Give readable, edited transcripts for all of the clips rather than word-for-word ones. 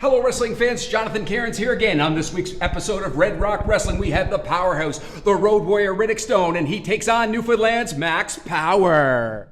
Hello wrestling fans, Jonathan Cairns here again. On this week's episode of Red Rock Wrestling, we have the powerhouse, the Road Warrior Riddick Stone, and he takes on Newfoundland's Max Power.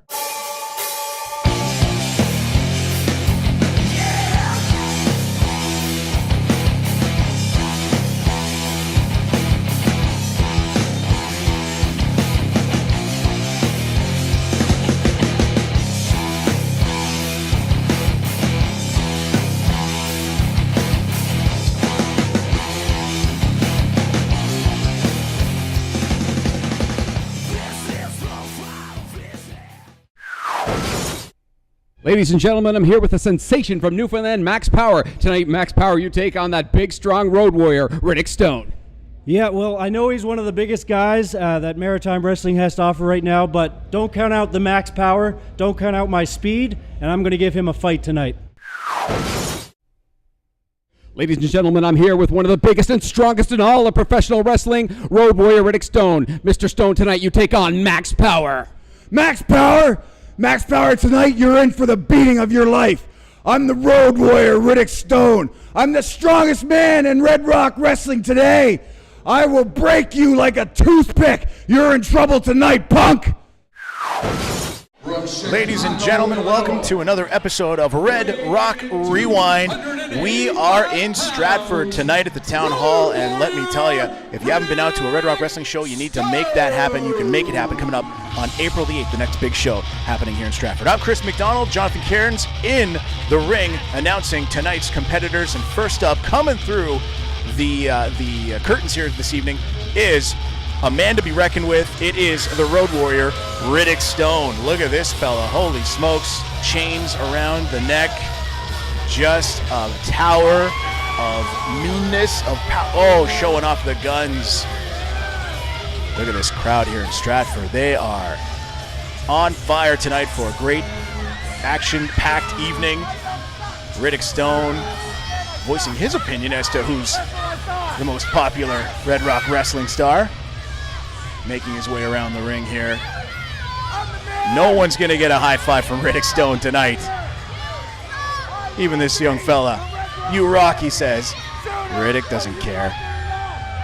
Ladies and gentlemen, I'm here with a sensation from Newfoundland, Max Power. Tonight, Max Power, you take on that big, strong road warrior, Riddick Stone. Yeah, well, I know he's one of the biggest guys that Maritime Wrestling has to offer right now, but don't count out the Max Power, don't count out my speed, and I'm going to give him a fight tonight. Ladies and gentlemen, I'm here with one of the biggest and strongest in all of professional wrestling, Road Warrior Riddick Stone. Mr. Stone, tonight you take on Max Power. Max Power? Max Power, tonight you're in for the beating of your life. I'm the Road Warrior Riddick Stone. I'm the strongest man in Red Rock Wrestling today. I will break you like a toothpick. You're in trouble tonight, punk. Ladies and gentlemen, welcome to another episode of Red Rock Rewind. We are in Stratford tonight at the Town Hall, and let me tell you, if you haven't been out to a Red Rock Wrestling show, you need to make that happen. You can make it happen coming up on April the 8th, the next big show happening here in Stratford. I'm Chris McDonald, Jonathan Cairns in the ring, announcing tonight's competitors. And first up, coming through the curtains here this evening, is a man to be reckoned with. It is the Road Warrior, Riddick Stone. Look at this fella. Holy smokes. Chains around the neck. Just a tower of meanness, of power. Oh, showing off the guns. Look at this crowd here in Stratford. They are on fire tonight for a great action-packed evening. Riddick Stone voicing his opinion as to who's the most popular Red Rock Wrestling star. Making his way around the ring here. No one's going to get a high five from Riddick Stone tonight. Even this young fella. You rock, he says. Riddick doesn't care.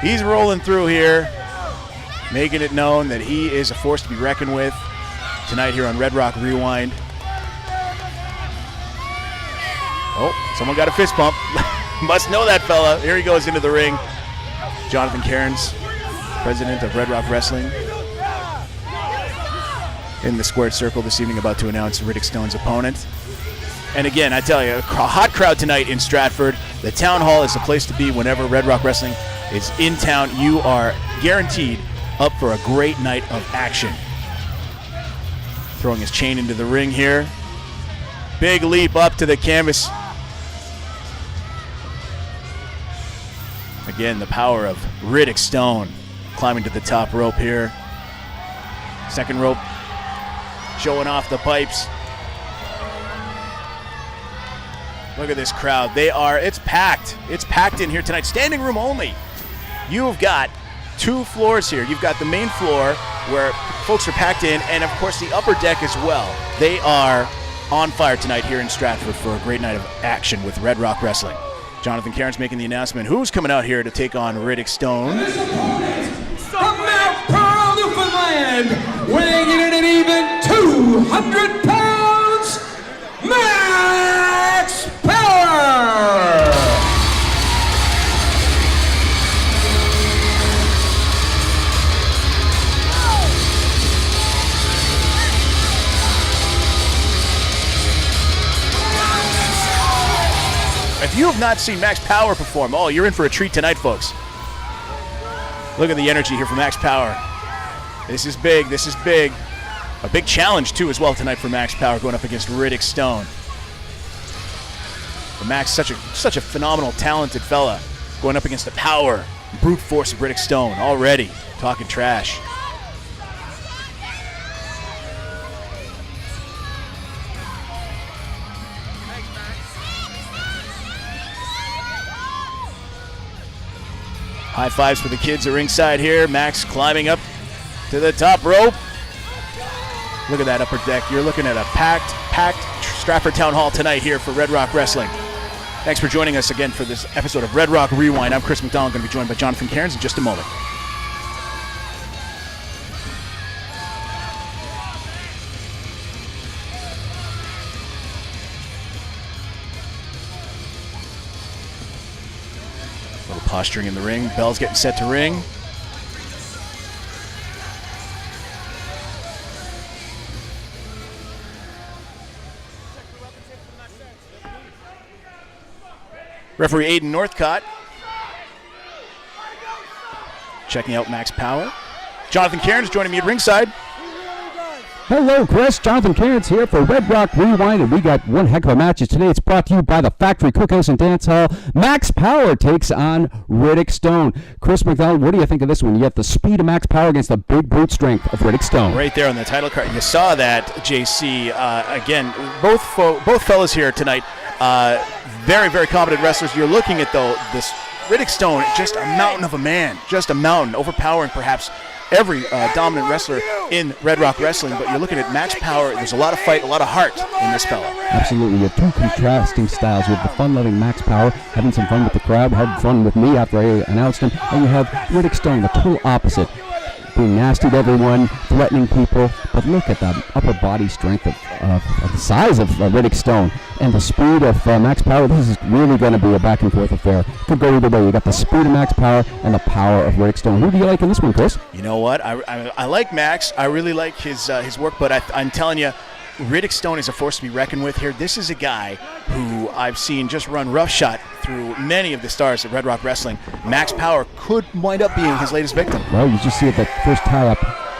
He's rolling through here, making it known that he is a force to be reckoned with tonight here on Red Rock Rewind. Oh, someone got a fist bump. Must know that fella. Here he goes into the ring. Jonathan Cairns, president of Red Rock Wrestling, in the squared circle this evening, about to announce Riddick Stone's opponent. And again, I tell you, a hot crowd tonight in Stratford. The Town Hall is the place to be whenever Red Rock Wrestling is in town. You are guaranteed up for a great night of action. Throwing his chain into the ring here. Big leap up to the canvas. Again, the power of Riddick Stone. Climbing to the top rope here. Second rope, showing off the pipes. Look at this crowd. It's packed. It's packed in here tonight. Standing room only. You've got two floors here. You've got the main floor where folks are packed in, and of course the upper deck as well. They are on fire tonight here in Stratford for a great night of action with Red Rock Wrestling. Jonathan Cairns making the announcement. Who's coming out here to take on Riddick Stone? From Mount Pearl, Newfoundland, weighing in at an even 200 pounds, Max Power! If you have not seen Max Power perform, oh, you're in for a treat tonight, folks. Look at the energy here from Max Power. This is big. This is big. A big challenge, too, as well tonight for Max Power, going up against Riddick Stone. But Max, such a phenomenal, talented fella, going up against the power, brute force of Riddick Stone already, talking trash. High fives for the kids at ringside here. Max climbing up to the top rope. Look at that upper deck. You're looking at a packed Stratford Town Hall tonight here for Red Rock Wrestling. Thanks for joining us again for this episode of Red Rock Rewind. I'm Chris McDonald, going to be joined by Jonathan Cairns in just a moment. A little posturing in the ring. Bell's getting set to ring. Referee Aiden Northcott checking out Max Power. Jonathan Cairns joining me at ringside. Hello, Chris. Jonathan Cairns here for Red Rock Rewind, and we got one heck of a match today. It's brought to you by the Factory Cookhouse and Dance Hall. Max Power takes on Riddick Stone. Chris McDonald, what do you think of this one? You have the speed of Max Power against the big brute strength of Riddick Stone. Right there on the title card. You saw that, JC. Again, both fellas here tonight. Very, very competent wrestlers. You're looking at, though, this Riddick Stone, just a mountain of a man. Just a mountain, overpowering perhaps every dominant wrestler in Red Rock Wrestling. But you're looking at Max Power. There's a lot of fight, a lot of heart in this fella. Absolutely. You have two contrasting styles. You have the fun-loving Max Power, having some fun with the crowd, having fun with me after I announced him. And you have Riddick Stone, the total opposite. Being nasty to everyone, threatening people, but look at the upper body strength of the size of Riddick Stone and the speed of Max Power. This is really going to be a back and forth affair. Could go either way. You got the speed of Max Power and the power of Riddick Stone. Who do you like in this one, Chris? You know what? I like Max. I really like his work, but I'm telling you, Riddick Stone is a force to be reckoned with here. This is a guy who I've seen just run roughshod through many of the stars of Red Rock Wrestling. Max Power could wind up being his latest victim. Well, you just see at that first tie-up,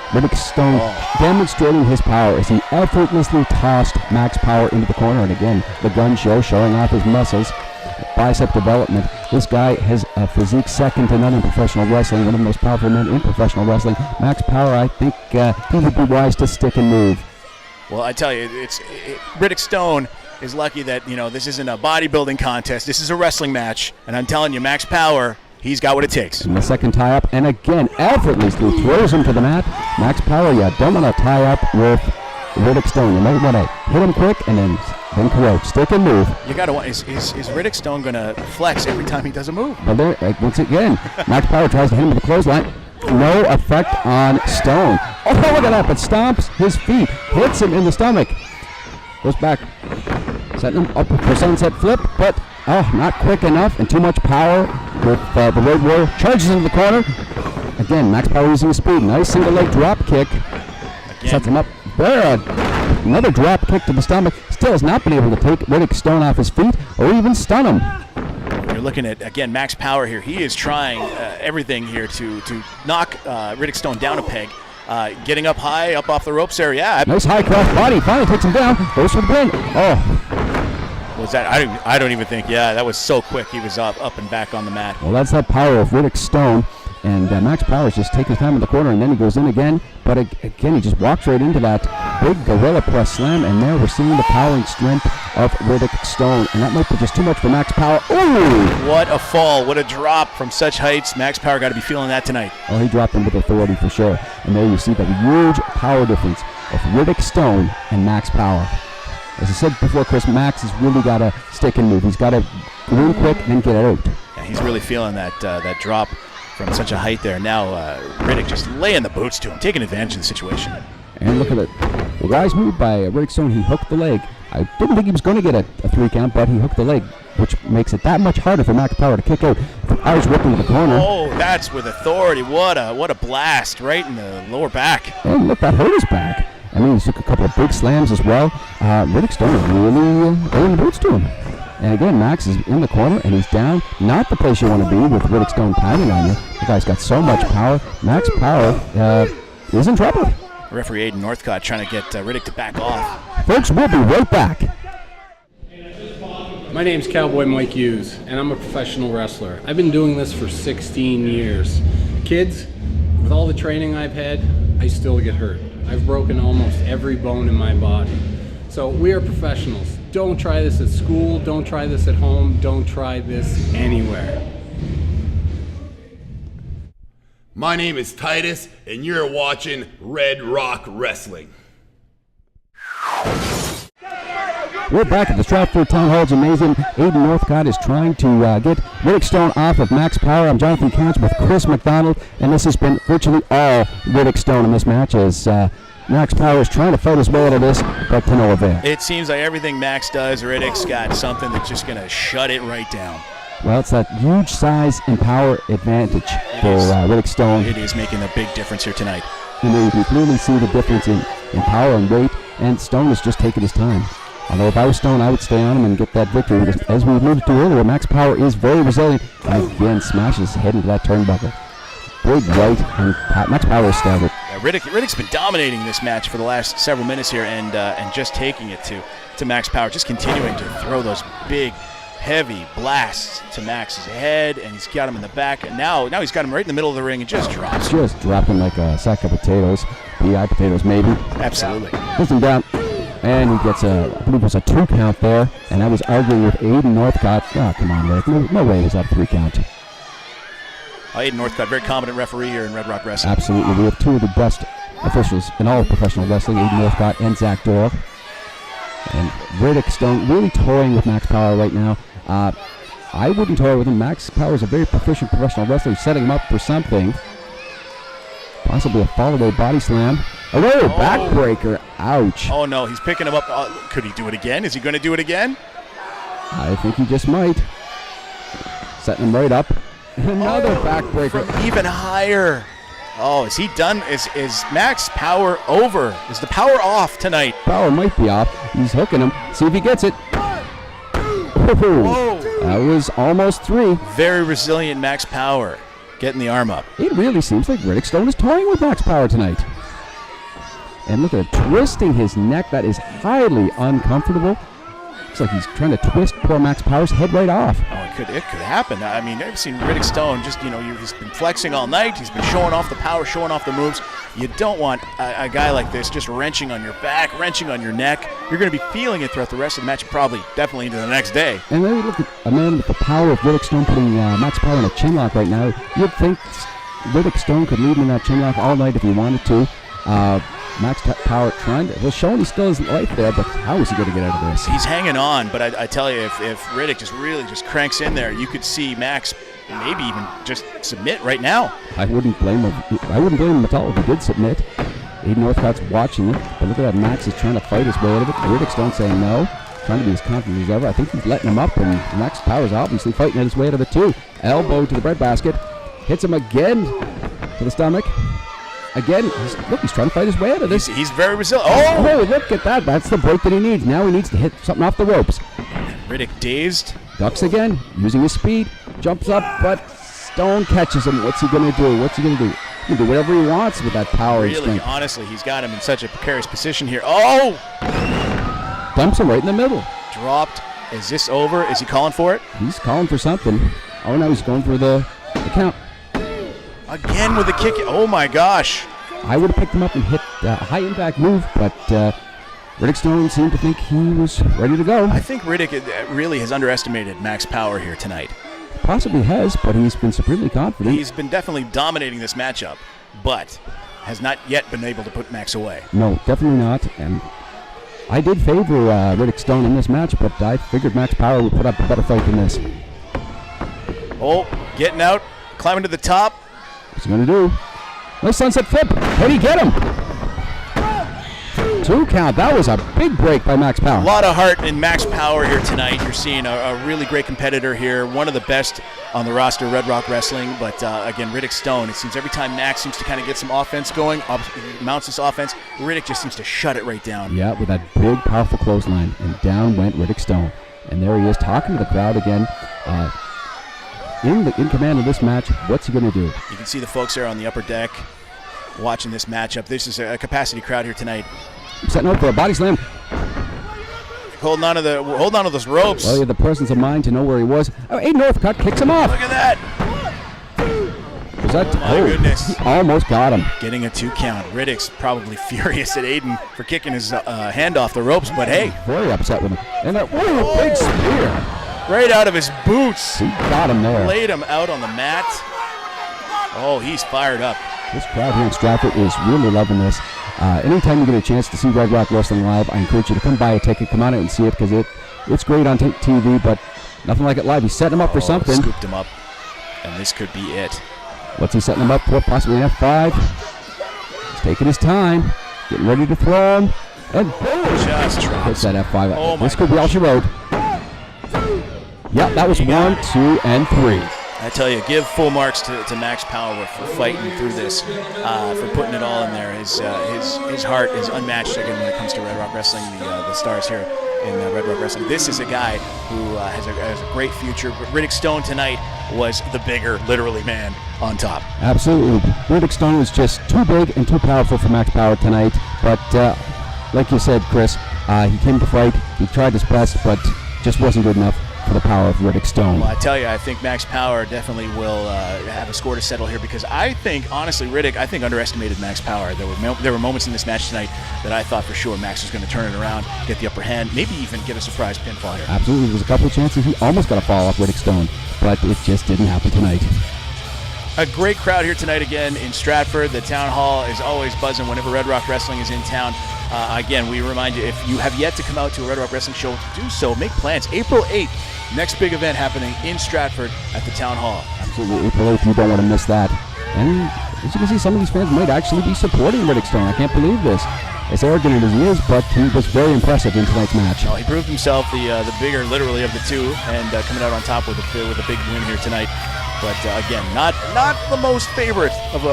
Riddick Stone demonstrating his power as he effortlessly tossed Max Power into the corner. And again, the gun show showing off his muscles, bicep development. This guy has a physique second to none in professional wrestling, one of the most powerful men in professional wrestling. Max Power, I think he would be wise to stick and move. Well, I tell you, Riddick Stone is lucky that, this isn't a bodybuilding contest. This is a wrestling match. And I'm telling you, Max Power, he's got what it takes. And the second tie-up, and again, effortlessly throws him to the mat. Max Power, you don't want to tie up with Riddick Stone. You might want to hit him quick and then corrode. Stick and move. You got to want, is Riddick Stone going to flex every time he does a move? But there, once again, Max Power tries to hit him with a clothesline. No effect on Stone. Oh, look at that, but stomps his feet, hits him in the stomach. Goes back, setting him up for sunset flip, but not quick enough and too much power with the Road Warrior. Charges into the corner. Again, Max Power using his speed. Nice single leg drop kick. Again. Sets him up. There, another drop kick to the stomach. Still has not been able to take Riddick Stone off his feet or even stun him. You're looking at, again, Max Power here. He is trying everything here to knock Riddick Stone down a peg. Getting up high, up off the ropes there. Yeah. Nice high cross body. Finally takes him down. Goes for the pin. Oh. Was that? I don't even think. Yeah, that was so quick. He was up and back on the mat. Well, that's that power of Riddick Stone. And Max Power just taking his time in the corner, and then he goes in again. But again, he just walks right into that big gorilla press slam, and there we're seeing the powering strength of Riddick Stone. And that might be just too much for Max Power. Ooh! What a fall. What a drop from such heights. Max Power got to be feeling that tonight. Oh, he dropped him with authority for sure. And there you see the huge power difference of Riddick Stone and Max Power. As I said before, Chris, Max has really got to stick and move. He's got to go in quick and then get out. Yeah, he's really feeling that drop from such a height there. Now Riddick just laying the boots to him, taking advantage of the situation. And look at it. The guy's moved by Riddick Stone. He hooked the leg. I didn't think he was going to get a 3 count, but he hooked the leg, which makes it that much harder for Max Power to kick out. I was whipping to the corner. Oh, that's with authority. What a blast right in the lower back. And look, that hurt his back. I mean, he took a couple of big slams as well. Riddick Stone is really laying the boots to him. And again, Max is in the corner, and he's down. Not the place you want to be with Riddick Stone pounding on you. The guy's got so much power. Max Power is in trouble. Referee Aiden Northcott trying to get Riddick to back off. Folks, we'll be right back. My name's Cowboy Mike Hughes, and I'm a professional wrestler. I've been doing this for 16 years. Kids, with all the training I've had, I still get hurt. I've broken almost every bone in my body. So we are professionals. Don't try this at school, don't try this at home, don't try this anywhere. My name is Titus, and you're watching Red Rock Wrestling. We're back at the Stratford Town Hall Gymnasium. Aiden Northcott is trying to get Riddick Stone off of Max Power. I'm Jonathan Cairns with Chris McDonald, and this has been virtually all Riddick Stone in this match as Max Power is trying to fight his way out of this, but to no avail. It seems like everything Max does, Riddick's got something that's just going to shut it right down. Well, it's that huge size and power advantage for Riddick Stone. It is making a big difference here tonight. And you can clearly see the difference in power and weight, and Stone is just taking his time. Although if I was Stone, I would stay on him and get that victory. Because as we alluded to earlier, Max Power is very resilient, and again smashes his head into that turnbuckle. Big right, and Max Power is staggered. Riddick's been dominating this match for the last several minutes here, and just taking it to Max Power, just continuing to throw those big, heavy blasts to Max's head, and he's got him in the back. And now he's got him right in the middle of the ring and just drops him. Just dropped him like a sack of potatoes, PI potatoes maybe. Absolutely. Puts him down, and he gets I believe it was a 2 count there, and I was arguing with Aiden Northcott. Oh, come on, Riddick. No way was that a 3 count. Aiden Northcott, very competent referee here in Red Rock Wrestling. Absolutely. We have 2 of the best officials in all of professional wrestling, Aiden Northcott and Zach Doyle. And Riddick Stone really toying with Max Power right now. I wouldn't toy with him. Max Power is a very proficient professional wrestler. He's setting him up for something. Possibly a follow-away body slam. Oh, backbreaker. Ouch. Oh, no, he's picking him up. Could he do it again? Is he going to do it again? I think he just might. Setting him right up. Another backbreaker. From even higher. Oh, is he done? Is Max Power over? Is the power off tonight? Power might be off. He's hooking him. See if he gets it. Whoa. That was almost 3. Very resilient Max Power getting the arm up. It really seems like Riddick Stone is toying with Max Power tonight. And look at it, twisting his neck. That is highly uncomfortable. Looks like he's trying to twist poor Max Power's head right off. Oh, it could happen. I mean, I've seen Riddick Stone just, he's been flexing all night. He's been showing off the power, showing off the moves. You don't want a guy like this just wrenching on your back, wrenching on your neck. You're going to be feeling it throughout the rest of the match, and definitely into the next day. And then look at a man with the power of Riddick Stone putting Max Power in a chin lock right now. You'd think Riddick Stone could leave him in that chin lock all night if he wanted to. Max Power showing he still has life there, but how is he going to get out of this? He's hanging on, but I tell you, if Riddick just really just cranks in there, you could see Max maybe even just submit right now. I wouldn't blame him. I wouldn't blame him at all if he did submit. Aiden Northcott's watching it, but look at that. Max is trying to fight his way out of it. Riddick Stone saying no, trying to be as confident as ever. I think he's letting him up, and Max Power's obviously fighting his way out of it too. Elbow to the breadbasket, hits him again to the stomach. Again, he's trying to fight his way out of this. He's very resilient. Oh, look at that. That's the break that he needs. Now he needs to hit something off the ropes. Riddick dazed. Ducks again, using his speed. Jumps up, but Stone catches him. What's he going to do? He can do whatever he wants with that power and strength. Honestly, he's got him in such a precarious position here. Oh! Dumps him right in the middle. Dropped. Is this over? Is he calling for it? He's calling for something. Oh, no, he's going for the count. Again with the kick. Oh, my gosh. I would have picked him up and hit a high-impact move, but Riddick Stone seemed to think he was ready to go. I think Riddick really has underestimated Max Power here tonight. Possibly has, but he's been supremely confident. He's been definitely dominating this matchup, but has not yet been able to put Max away. No, definitely not. And I did favor Riddick Stone in this match, but I figured Max Power would put up a better fight than this. Oh, getting out, climbing to the top. What's he going to do? Nice sunset flip. Can he get him? 2 count. That was a big break by Max Power. A lot of heart in Max Power here tonight. You're seeing a really great competitor here, one of the best on the roster, Red Rock Wrestling. But again, Riddick Stone, it seems every time Max seems to kind of get some offense going, mounts this offense, Riddick just seems to shut it right down. Yeah, with that big, powerful clothesline. And down went Riddick Stone. And there he is talking to the crowd again. In command of this match, what's he going to do? You can see the folks there on the upper deck watching this matchup. This is a capacity crowd here tonight. Setting up for a body slam. Holding on to those ropes. Well, he had the presence of mind to know where he was. Oh, Aiden Northcott kicks him off. Look at that. Was that? My goodness. He almost got him. Getting a 2 count. Riddick's probably furious at Aiden for kicking his hand off the ropes, but hey. Very upset with him. And that big spear. Right out of his boots. He got him there. Laid him out on the mat. Oh, he's fired up. This crowd here in Stratford is really loving this. Anytime you get a chance to see Red Rock Wrestling live, I encourage you to come buy a ticket, come on out and see it, because it's great on TV, but nothing like it live. He's setting him up for something. Scooped him up, and this could be it. What's he setting him up for? Possibly an F5. He's taking his time, getting ready to throw him, and boom! Just Hits that F5. Oh, this could be all she wrote. Yeah, that was 1, 2, and 3. I tell you, give full marks to Max Power for fighting through this, for putting it all in there. His heart is unmatched again when it comes to Red Rock Wrestling, the stars here in Red Rock Wrestling. This is a guy who has a great future. But Riddick Stone tonight was the bigger, literally, man on top. Absolutely. Riddick Stone was just too big and too powerful for Max Power tonight. But like you said, Chris, he came to fight. He tried his best, but just wasn't good enough for the power of Riddick Stone. Well, I tell you, I think Max Power definitely will have a score to settle here, because I think, honestly, Riddick, underestimated Max Power. There were moments in this match tonight that I thought for sure Max was going to turn it around, get the upper hand, maybe even get a surprise pinfall here. Absolutely. There was a couple of chances he almost got a fall off Riddick Stone, but it just didn't happen tonight. A great crowd here tonight again in Stratford. The town hall is always buzzing whenever Red Rock Wrestling is in town. Again, we remind you, if you have yet to come out to a Red Rock Wrestling show, do so. Make plans. April 8th, next big event happening in Stratford at the town hall. Absolutely. April 8th, you don't want to miss that. And as you can see, some of these fans might actually be supporting Riddick Stone. I can't believe this. As arrogant as he is, but he was very impressive in tonight's match. Well, he proved himself the bigger, literally, of the two, and coming out on top with a big win here tonight. But again, not the most favorite of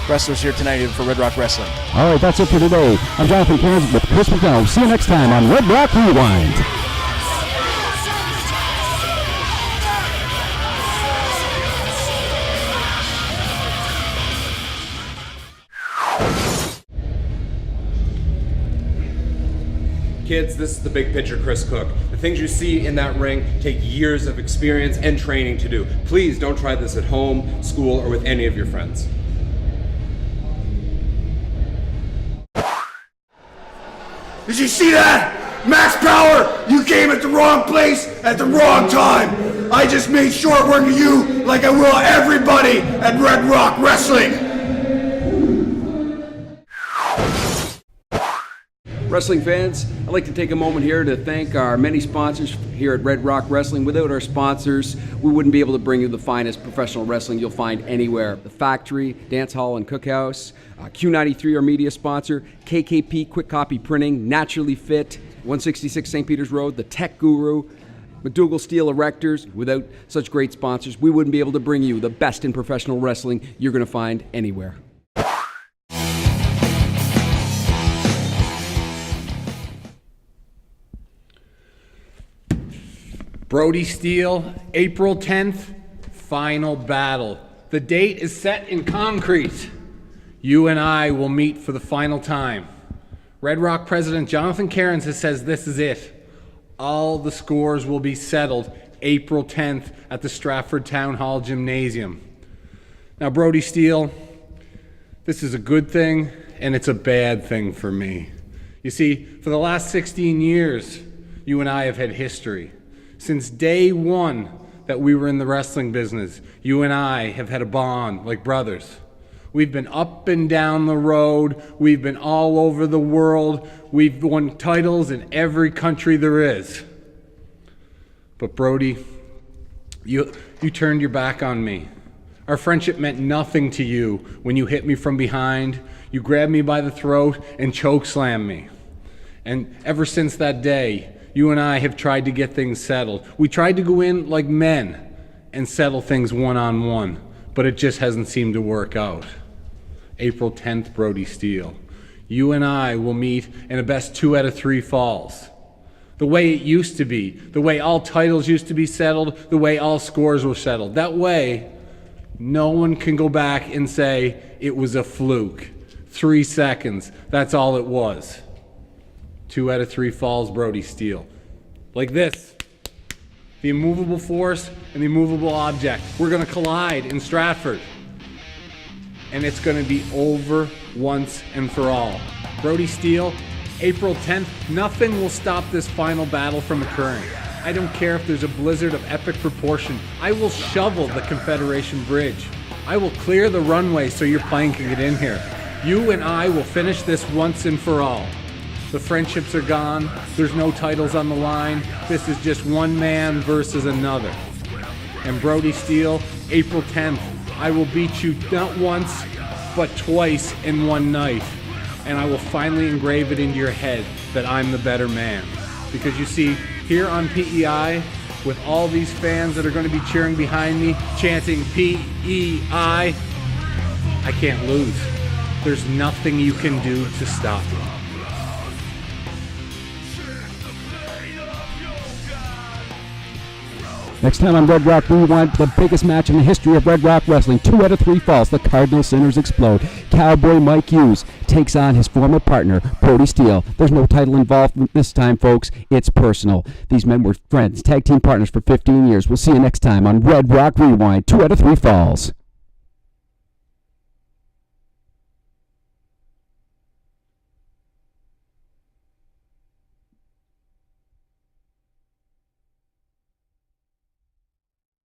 wrestlers here tonight for Red Rock Wrestling. All right, that's it for today. I'm Jonathan Cairns with Chris McDonald. See you next time on Red Rock Rewind. Kids, this is the big picture Chris Cook. The things you see in that ring take years of experience and training to do. Please don't try this at home, school, or with any of your friends. Did you see that? Max Power, you came at the wrong place at the wrong time. I just made short work of you like I will everybody at Red Rock Wrestling. Wrestling fans, I'd like to take a moment here to thank our many sponsors here at Red Rock Wrestling. Without our sponsors, we wouldn't be able to bring you the finest professional wrestling you'll find anywhere. The Factory, Dance Hall and Cookhouse, Q93, our media sponsor, KKP Quick Copy Printing, Naturally Fit, 166 St. Peter's Road, The Tech Guru, McDougall Steel Erectors. Without such great sponsors, we wouldn't be able to bring you the best in professional wrestling you're going to find anywhere. Brody Steele, April 10th, final battle. The date is set in concrete. You and I will meet for the final time. Red Rock President Jonathan Cairns has says this is it. All the scores will be settled April 10th at the Stratford Town Hall Gymnasium. Now, Brody Steele, this is a good thing and it's a bad thing for me. You see, for the last 16 years, you and I have had history. Since day one that we were in the wrestling business, you and I have had a bond like brothers. We've been up and down the road. We've been all over the world. We've won titles in every country there is. But Brody, you turned your back on me. Our friendship meant nothing to you when you hit me from behind. You grabbed me by the throat and chokeslammed me. And ever since that day, you and I have tried to get things settled. We tried to go in like men and settle things one-on-one, but it just hasn't seemed to work out. April 10th, Brody Steele. You and I will meet in a best 2 out of 3 falls. The way it used to be, the way all titles used to be settled, the way all scores were settled. That way, no one can go back and say it was a fluke. 3 seconds, that's all it was. 2 out of 3 falls, Brody Steele. Like this. The immovable force and the immovable object. We're going to collide in Stratford. And it's going to be over once and for all. Brody Steele, April 10th, nothing will stop this final battle from occurring. I don't care if there's a blizzard of epic proportion. I will shovel the Confederation Bridge. I will clear the runway so your plane can get in here. You and I will finish this once and for all. The friendships are gone. There's no titles on the line. This is just one man versus another. And Brody Steele, April 10th, I will beat you not once, but twice in one night. And I will finally engrave it into your head that I'm the better man. Because you see, here on PEI, with all these fans that are going to be cheering behind me, chanting PEI, I can't lose. There's nothing you can do to stop me. Next time on Red Rock Rewind, the biggest match in the history of Red Rock Wrestling. 2 out of 3 falls. The Cardinal Sinners explode. Cowboy Mike Hughes takes on his former partner, Brody Steele. There's no title involved this time, folks. It's personal. These men were friends, tag team partners for 15 years. We'll see you next time on Red Rock Rewind. 2 out of 3 falls.